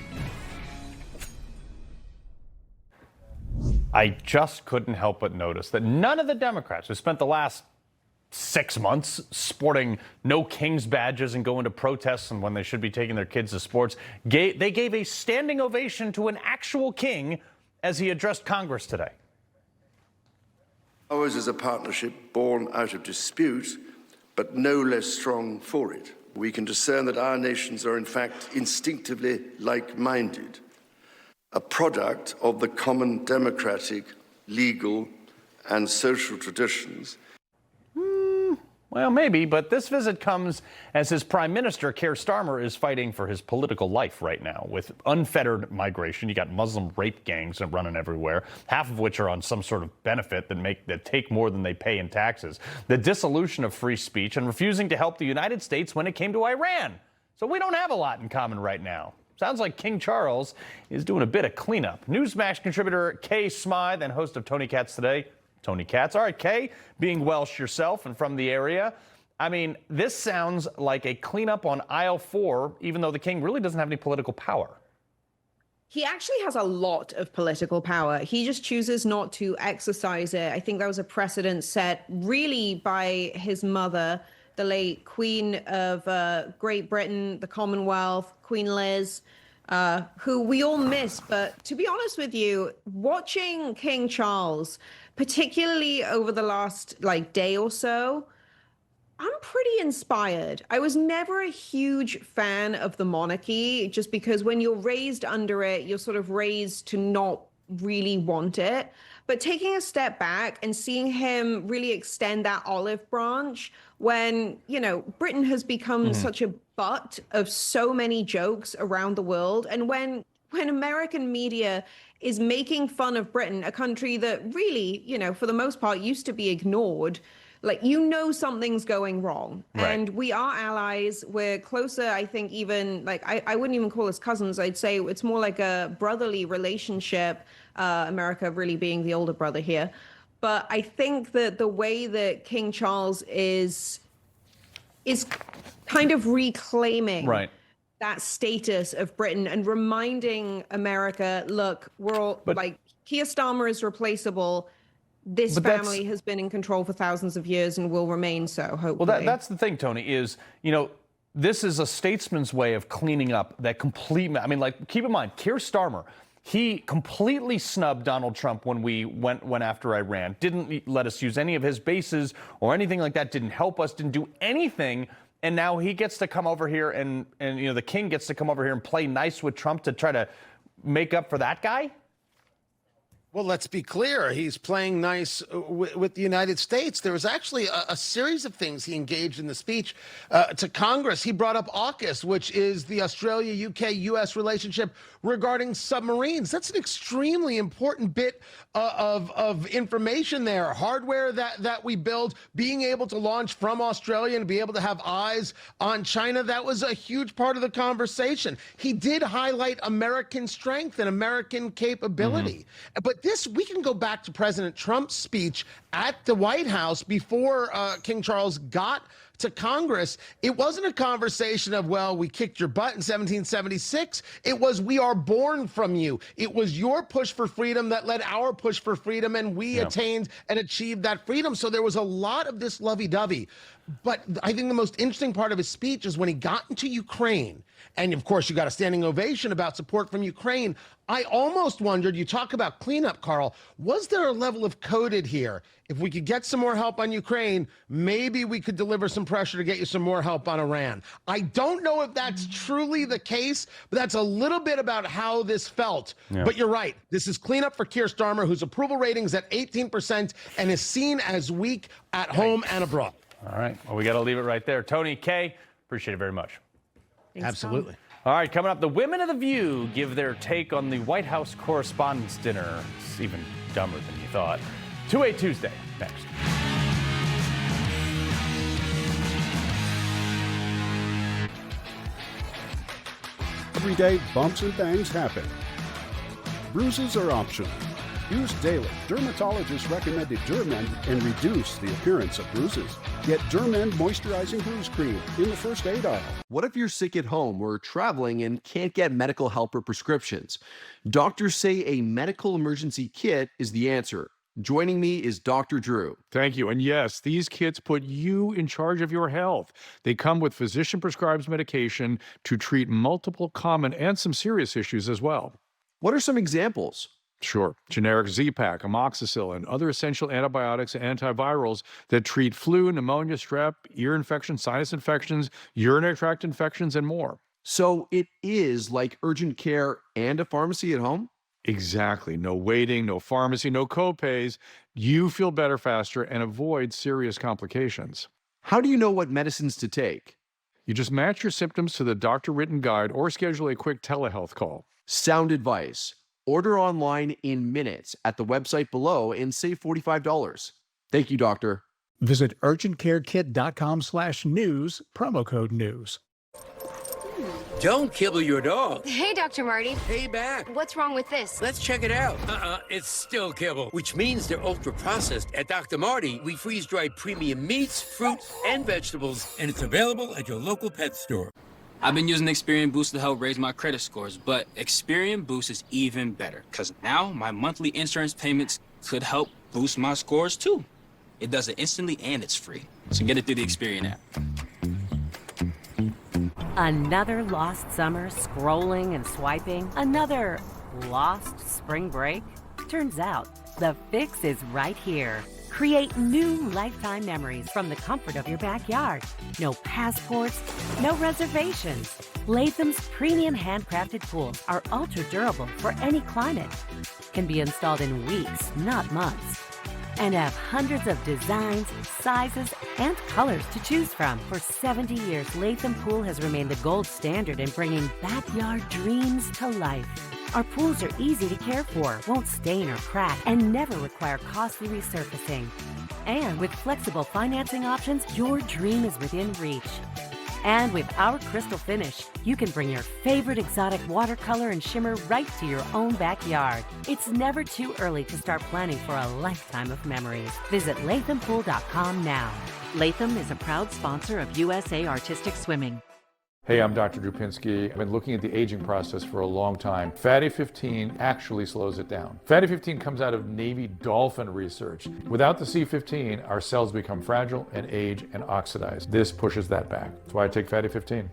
I just couldn't help but notice that none of the Democrats who spent the last 6 months sporting No Kings badges and going to protests and when they should be taking their kids to sports, they gave a standing ovation to an actual king as he addressed Congress today. Ours is a partnership born out of dispute, but no less strong for it. We can discern that our nations are in fact instinctively like-minded, a product of the common democratic, legal, and social traditions. Well, maybe, but this visit comes as his prime minister, Keir Starmer, is fighting for his political life right now with unfettered migration. You got Muslim rape gangs running everywhere, half of which are on some sort of benefit that take more than they pay in taxes. The dissolution of free speech and refusing to help the United States when it came to Iran. So we don't have a lot in common right now. Sounds like King Charles is doing a bit of cleanup. Newsmax contributor Kay Smythe and host of Tony Katz Today, Tony Katz. All right, Kay, being Welsh yourself and from the area, I mean, this sounds like a cleanup on aisle 4, even though the king really doesn't have any political power. He actually has a lot of political power. He just chooses not to exercise it. I think that was a precedent set really by his mother, the late Queen of Great Britain, the Commonwealth, Queen Liz, who we all miss. But to be honest with you, watching King Charles, particularly over the last day or so, I'm pretty inspired. I was never a huge fan of the monarchy, just because when you're raised under it, you're sort of raised to not really want it. But taking a step back and seeing him really extend that olive branch when, Britain has become such a butt of so many jokes around the world, and when American media is making fun of Britain, a country that really, for the most part used to be ignored, something's going wrong. Right. And we are allies. We're closer, I think, even I wouldn't even call us cousins. I'd say it's more like a brotherly relationship, America really being the older brother here. But I think that the way that King Charles is kind of reclaiming that status of Britain and reminding America, look, we're all Keir Starmer is replaceable. This family has been in control for thousands of years and will remain so, hopefully. Well, that's the thing, Tony, is, this is a statesman's way of cleaning up that complete... I mean, keep in mind, Keir Starmer, he completely snubbed Donald Trump when we went after Iran, didn't let us use any of his bases or anything like that, didn't help us, didn't do anything. And now he gets to come over here and the king gets to come over here and play nice with Trump to try to make up for that guy? Well, let's be clear. He's playing nice with the United States. There was actually a series of things he engaged in the speech to Congress. He brought up AUKUS, which is the Australia-UK-US relationship regarding submarines. That's an extremely important bit of information there. Hardware that we build, being able to launch from Australia and be able to have eyes on China, that was a huge part of the conversation. He did highlight American strength and American capability. But we can go back to President Trump's speech at the White House before King Charles got to Congress. It wasn't a conversation of, well, we kicked your butt in 1776. It was, we are born from you. It was your push for freedom that led our push for freedom, and we attained and achieved that freedom. So there was a lot of this lovey-dovey. But I think the most interesting part of his speech is when he got into Ukraine, and of course you got a standing ovation about support from Ukraine. I almost wondered, you talk about cleanup, Carl, was there a level of coded here? If we could get some more help on Ukraine, maybe we could deliver some pressure to get you some more help on Iran. I don't know if that's truly the case, but that's a little bit about how this felt. But you're right. This is cleanup for Keir Starmer, whose approval rating is at 18% and is seen as weak at home and abroad. All right. Well, we got to leave it right there. Tony, Kay, appreciate it very much. Thanks, absolutely. Tom. All right, coming up, the women of The View give their take on the White House Correspondents' Dinner. It's even dumber than you thought. 2A Tuesday, next. Every day, bumps and bangs happen. Bruises are optional. Use daily dermatologist recommended Dermend and reduce the appearance of bruises. Get Dermend Moisturizing Bruise Cream in the first aid aisle. What if you're sick at home or traveling and can't get medical help or prescriptions? Doctors say a medical emergency kit is the answer. Joining me is Dr. Drew. Thank you. And yes, these kits put you in charge of your health. They come with physician-prescribed medication to treat multiple common and some serious issues as well. What are some examples? Sure. Generic Z-Pak, amoxicillin, other essential antibiotics and antivirals that treat flu, pneumonia, strep, ear infections, sinus infections, urinary tract infections, and more. So it is like urgent care and a pharmacy at home? Exactly. No waiting, no pharmacy, no copays. You feel better faster and avoid serious complications. How do you know what medicines to take? You just match your symptoms to the doctor-written guide or schedule a quick telehealth call. Sound advice. Order online in minutes at the website below and save $45. Thank you, doctor. Visit urgentcarekit.com/news, promo code news. Don't kibble your dog. Hey, Dr. Marty. Hey, back. What's wrong with this? Let's check it out. It's still kibble, which means they're ultra-processed. At Dr. Marty, we freeze-dry premium meats, fruits, and vegetables, and it's available at your local pet store. I've been using Experian Boost to help raise my credit scores, but Experian Boost is even better, because now my monthly insurance payments could help boost my scores, too. It does it instantly, and it's free. So get it through the Experian app. Another lost summer scrolling and swiping? Another lost spring break? Turns out, the fix is right here. Create new lifetime memories from the comfort of your backyard. No passports, no reservations. Latham's premium handcrafted pools are ultra durable for any climate. Can be installed in weeks, not months. And have hundreds of designs, sizes, and colors to choose from. For 70 years, Latham Pool has remained the gold standard in bringing backyard dreams to life. Our pools are easy to care for, won't stain or crack, and never require costly resurfacing. And with flexible financing options, your dream is within reach. And with our crystal finish, you can bring your favorite exotic watercolor and shimmer right to your own backyard. It's never too early to start planning for a lifetime of memories. Visit LathamPool.com now. Latham is a proud sponsor of USA Artistic Swimming. Hey, I'm Dr. Drupinski. I've been looking at the aging process for a long time. Fatty 15 actually slows it down. Fatty 15 comes out of Navy dolphin research. Without the C15, our cells become fragile and age and oxidize. This pushes that back. That's why I take Fatty 15.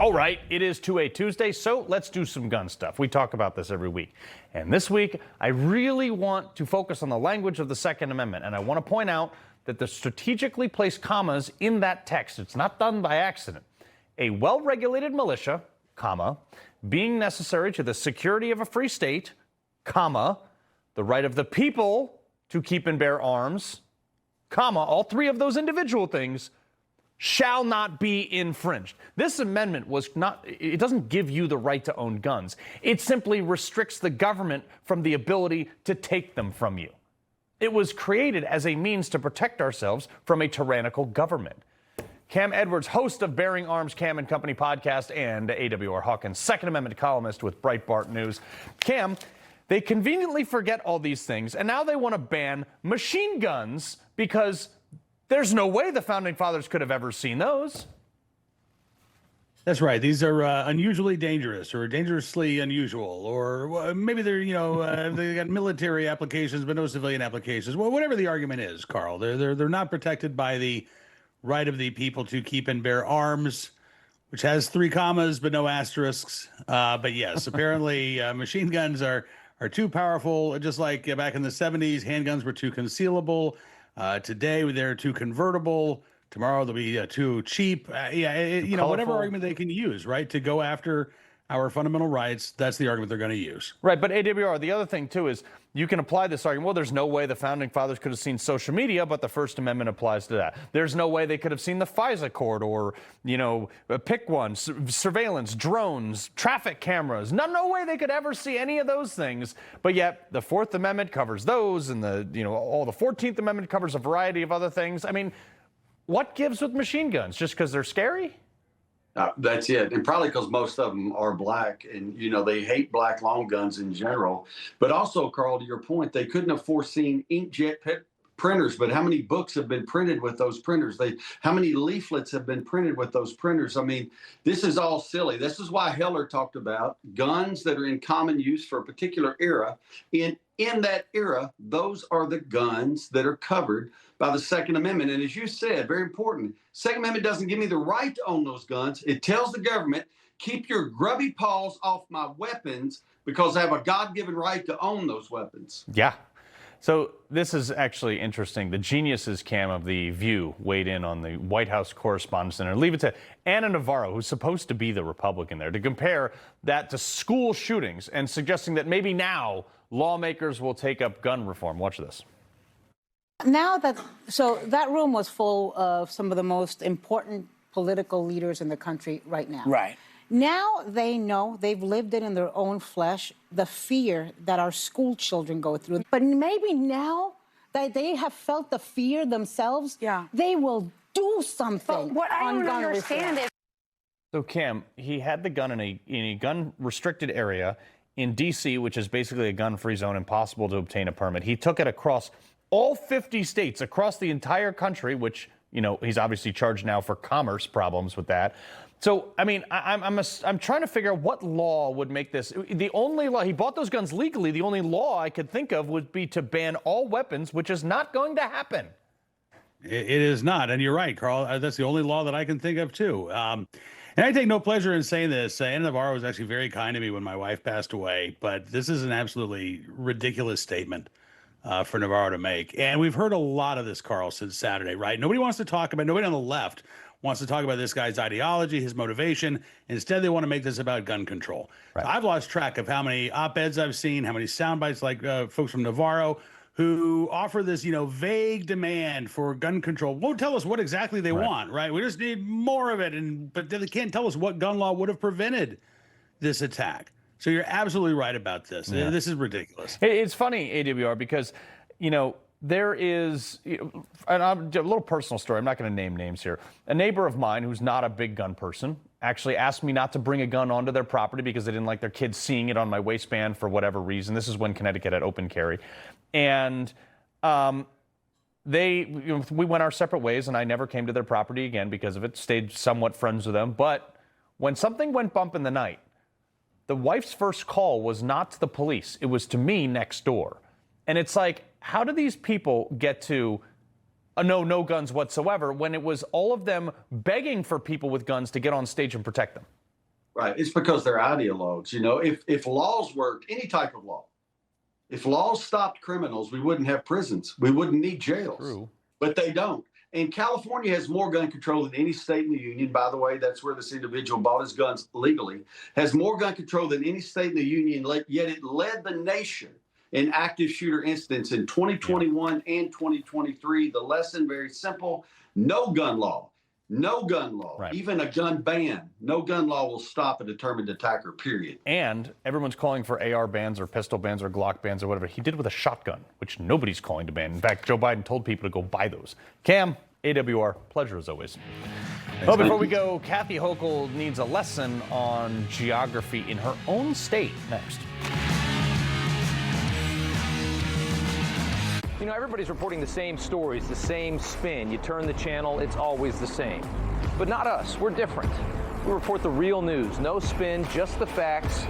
All right, it is 2A Tuesday, so let's do some gun stuff. We talk about this every week. And this week, I really want to focus on the language of the Second Amendment. And I want to point out that the strategically placed commas in that text, it's not done by accident. A well-regulated militia, comma, being necessary to the security of a free state, comma, the right of the people to keep and bear arms, comma, all three of those individual things shall not be infringed. This amendment it doesn't give you the right to own guns. It simply restricts the government from the ability to take them from you. It was created as a means to protect ourselves from a tyrannical government. Cam Edwards, host of Bearing Arms Cam and Company podcast and AWR Hawkins, Second Amendment columnist with Breitbart News. Cam, they conveniently forget all these things, and now they want to ban machine guns because there's no way the Founding Fathers could have ever seen those. That's right. These are unusually dangerous or dangerously unusual, or maybe they're, they got military applications but no civilian applications. Well, whatever the argument is, Carl, they're not protected by the right of the people to keep and bear arms, which has 3 commas but no asterisks. But yes, apparently machine guns are too powerful. Just like back in the 70s, handguns were too concealable. Today they're too convertible. Tomorrow they'll be too cheap. Whatever argument they can use, right, to go after our fundamental rights, that's the argument they're going to use. Right, but AWR, the other thing, too, is you can apply this argument. Well, there's no way the Founding Fathers could have seen social media, but the First Amendment applies to that. There's no way they could have seen the FISA court or, pick one, surveillance, drones, traffic cameras. No way they could ever see any of those things. But yet the Fourth Amendment covers those, and the 14th Amendment covers a variety of other things. I mean, what gives with machine guns? Just because they're scary? That's it. And probably because most of them are black and, they hate black long guns in general. But also, Carl, to your point, they couldn't have foreseen inkjet printers, but how many books have been printed with those printers? How many leaflets have been printed with those printers? I mean, this is all silly. This is why Heller talked about guns that are in common use for a particular era. In that era, those are the guns that are covered by the Second Amendment. And as you said, very important, Second Amendment doesn't give me the right to own those guns. It tells the government, keep your grubby paws off my weapons because I have a God-given right to own those weapons. Yeah. So this is actually interesting. The geniuses cam of The View weighed in on the White House Correspondents' Center. Leave it to Ana Navarro, who's supposed to be the Republican there, to compare that to school shootings and suggesting that maybe now lawmakers will take up gun reform. Watch this. Now that room was full of some of the most important political leaders in the country right now. Right. Now they know, they've lived it in their own flesh, the fear that our school children go through. But maybe now that they have felt the fear themselves, they will do something. But what I don't understand is... So, Cam, he had the gun in a gun-restricted area in D.C., which is basically a gun-free zone, impossible to obtain a permit. He took it across all 50 states, across the entire country, which, you know, he's obviously charged now for commerce problems with that. So, I mean, I'm trying to figure out what law would make this. The only law, he bought those guns legally. The only law I could think of would be to ban all weapons, which is not going to happen. It is not. And you're right, Carl. That's the only law that I can think of, too. And I take no pleasure in saying this. Ana Navarro was actually very kind to me when my wife passed away. But this is an absolutely ridiculous statement for Navarro to make. And we've heard a lot of this, Carl, since Saturday, right? Nobody wants to talk about, nobody on the left wants to talk about this guy's ideology, his motivation. Instead, they want to make this about gun control. Right. So I've lost track of how many op-eds I've seen, how many sound bites like folks from Navarro who offer this, you know, vague demand for gun control. Won't tell us what exactly they want, right? We just need more of it, but they can't tell us what gun law would have prevented this attack. So you're absolutely right about this. Yeah. This is ridiculous. It's funny, AWR, because, you know, there is, and a little personal story. I'm not going to name names here. A neighbor of mine who's not a big gun person actually asked me not to bring a gun onto their property because they didn't like their kids seeing it on my waistband for whatever reason. This is when Connecticut had open carry. And we went our separate ways, and I never came to their property again because of it. Stayed somewhat friends with them. But when something went bump in the night, the wife's first call was not to the police. It was to me next door. And it's like, how do these people get to no guns whatsoever when it was all of them begging for people with guns to get on stage and protect them? Right. It's because they're ideologues. You know, if laws worked, any type of law, if laws stopped criminals, we wouldn't have prisons. We wouldn't need jails. True. But they don't. And California has more gun control than any state in the union. By the way, that's where this individual bought his guns legally. Has more gun control than any state in the union, yet it led the nation in active shooter incidents in 2021 and 2023. The lesson, very simple: no gun law. No gun law, right. Even a gun ban, no gun law will stop a determined attacker, period. And everyone's calling for AR bans or pistol bans or Glock bans or whatever. He did with a shotgun, which nobody's calling to ban. In fact, Joe Biden told people to go buy those. Cam, AWR, pleasure as always. Well, before we go, Kathy Hochul needs a lesson on geography in her own state next. You know, everybody's reporting the same stories, the same spin. You turn the channel, it's always the same. But not us. We're different. We report the real news. No spin, just the facts.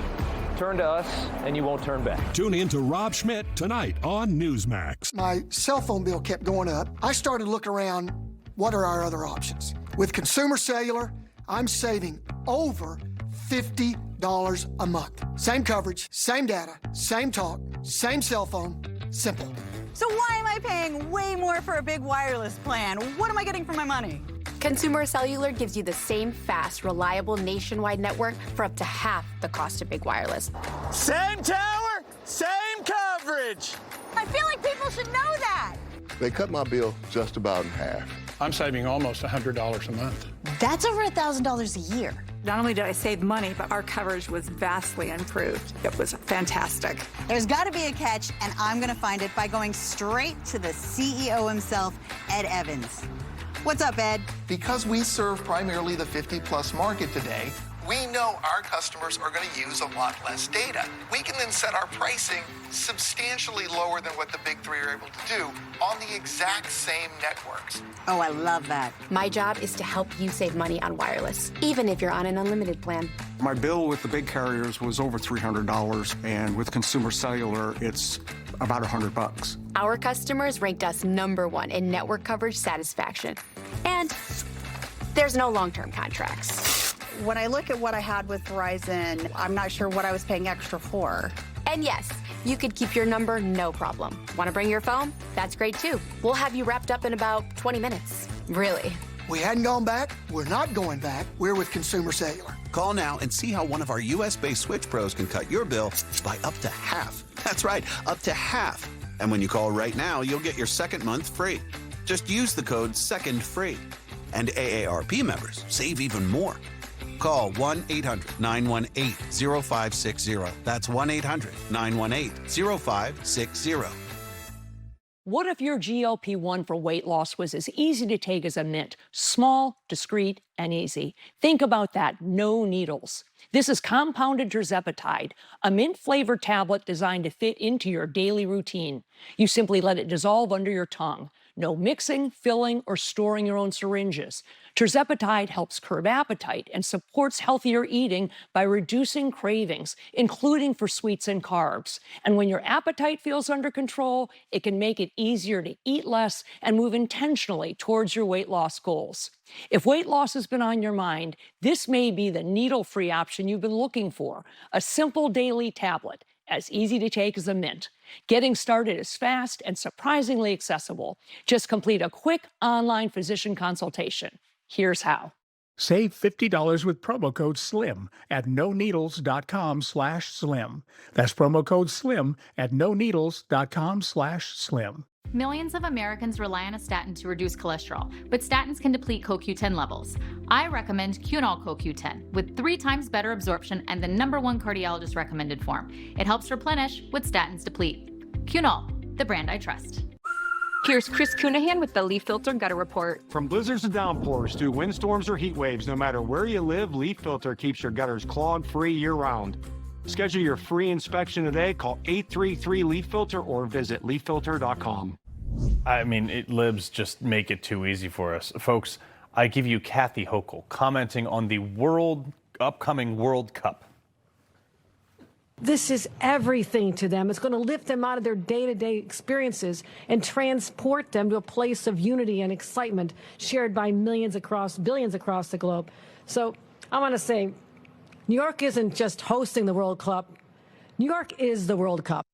Turn to us, and you won't turn back. Tune in to Rob Schmidt tonight on Newsmax. My cell phone bill kept going up. I started looking around, what are our other options? With Consumer Cellular, I'm saving over $50 a month. Same coverage, same data, same talk, same cell phone, simple. So why am I paying way more for a big wireless plan? What am I getting for my money? Consumer Cellular gives you the same fast, reliable nationwide network for up to half the cost of big wireless. Same tower, same coverage. I feel like people should know that. They cut my bill just about in half. I'm saving almost $100 a month. That's over $1,000 a year. Not only did I save money, but our coverage was vastly improved. It was fantastic. There's got to be a catch, and I'm going to find it by going straight to the CEO himself, Ed Evans. What's up, Ed? Because we serve primarily the 50-plus market today, we know our customers are going to use a lot less data. We can then set our pricing substantially lower than what the big three are able to do on the exact same networks. Oh, I love that. My job is to help you save money on wireless, even if you're on an unlimited plan. My bill with the big carriers was over $300, and with Consumer Cellular, it's about $100. Our customers ranked us #1 in network coverage satisfaction. And there's no long-term contracts. when I look at what I had with Verizon, I'm not sure what I was paying extra for. And yes, you could keep your number, no problem. Want to bring your phone? That's great too. We'll have you wrapped up in about 20 minutes. Really. We hadn't gone back. We're not going back. We're with Consumer Cellular. Call now and see how one of our U.S.-based Switch Pros can cut your bill by up to half. That's right, up to half. And when you call right now, you'll get your second month free. Just use the code SECONDFREE. And AARP members save even more. Call 1-800-918-0560. That's 1-800-918-0560. What if your GLP-1 for weight loss was as easy to take as a mint? Small, discreet, and easy. Think about that. No needles. This is compounded tirzepatide, a mint-flavored tablet designed to fit into your daily routine. You simply let it dissolve under your tongue. No mixing, filling, or storing your own syringes. Tirzepatide helps curb appetite and supports healthier eating by reducing cravings, including for sweets and carbs. And when your appetite feels under control, it can make it easier to eat less and move intentionally towards your weight loss goals. If weight loss has been on your mind, this may be the needle-free option you've been looking for. A simple daily tablet, as easy to take as a mint. Getting started is fast and surprisingly accessible. Just complete a quick online physician consultation. Here's how. Save $50 with promo code SLIM at noneedles.com/slim. That's promo code SLIM at noneedles.com/slim. Millions of Americans rely on a statin to reduce cholesterol, but statins can deplete CoQ10 levels. I recommend Cunol CoQ10 with 3 times better absorption and the #1 cardiologist recommended form. It helps replenish what statins deplete. Cunol, the brand I trust. Here's Chris Cunahan with the Leaf Filter Gutter Report. From blizzards to downpours to windstorms or heat waves, no matter where you live, Leaf Filter keeps your gutters clog-free year-round. Schedule your free inspection today. Call 833-LEAF-FILTER or visit leaffilter.com. I mean, libs just make it too easy for us. Folks, I give you Kathy Hochul commenting on the upcoming World Cup. This is everything to them. It's going to lift them out of their day-to-day experiences and transport them to a place of unity and excitement shared by billions across the globe. So I want to say, New York isn't just hosting the World Cup. New York is the World Cup.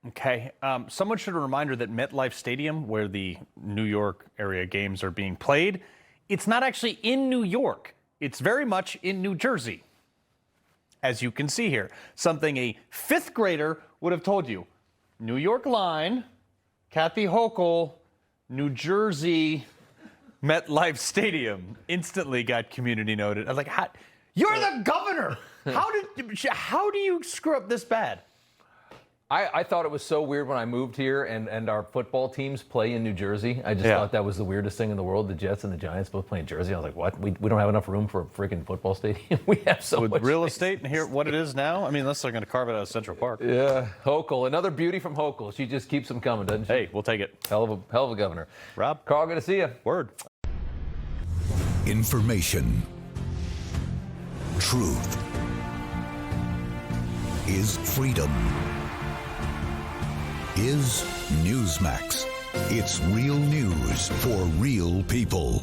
Okay. Someone should a reminder that MetLife Stadium, where the New York area games are being played, it's not actually in New York. It's very much in New Jersey. As you can see here, something a 5th grader would have told you. New York line, Kathy Hochul, New Jersey, MetLife Stadium. Instantly got community noted. I was like, you're the governor. How do you screw up this bad? I thought it was so weird when I moved here and our football teams play in New Jersey. I just thought that was the weirdest thing in the world. The Jets and the Giants both play in Jersey. I was like, what? We don't have enough room for a freaking football stadium. We have so much real space. estate and here what it is now. I mean, unless they're going to carve it out of Central Park. Yeah, Hochul, another beauty from Hochul. She just keeps them coming, doesn't she? Hey, we'll take it. Hell of a governor. Rob, Carl, good to see you. Word. Information. Truth is freedom. Is Newsmax. It's real news for real people.